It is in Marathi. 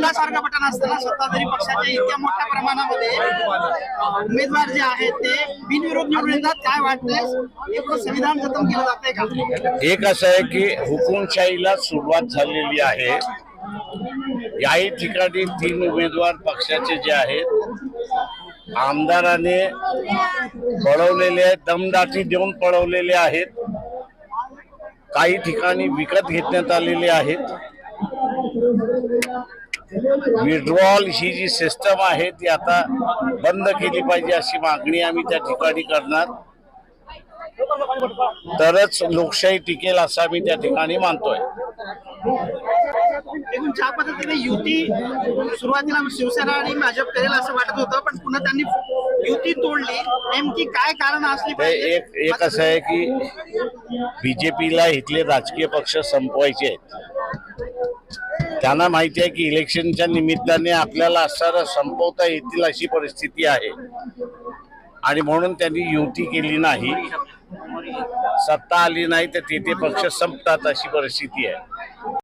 फुलासारखं बटन असतं ना, सत्ताधारी पक्षाच्या इतक्या मोठ्या प्रमाणामध्ये उमेदवार जे आहेत ते बिनविरोध निवडून येतात. काय वाटतंय, एकूण संविधान जतन केलं जातंय का? एक असं आहे की हुकुमशाहीला सुरुवात झालेली आहे. याही ठिकाणी 3 उमेदवार पक्षाचे जे आहेत आमदाराने पळवलेले आहेत, दमदाटी देऊन पळवलेले आहेत. काही ठिकाणी विकत घेतण्यात आलेले आहेत. विड्रॉल ही जी सिस्टम आहे ती आता बंद केली पाहिजे अशी मागणी आम्ही त्या ठिकाणी करणार. तरच लोकशाही टिकेल असं आम्ही त्या ठिकाणी मानतोय. एकूण ज्या पद्धतीने युती सुरुवातीला शिवसेना आणि भाजप करेल असं वाटत होतं, पण पुन्हा त्यांनी युती तोडली. नेमकी काय कारण असली पाहिजे? एक असं आहे की बीजेपीला इथले राजकीय पक्ष संपवायचे आहेत. त्यांना माहिती आहे की इलेक्शनच्या निमित्ताने आपल्याला असणारं संपवता येतील अशी परिस्थिती आहे आणि म्हणून त्यांनी युती केली नाही. सत्ता आली नाही तर ते पक्ष संपतात अशी परिस्थिती आहे.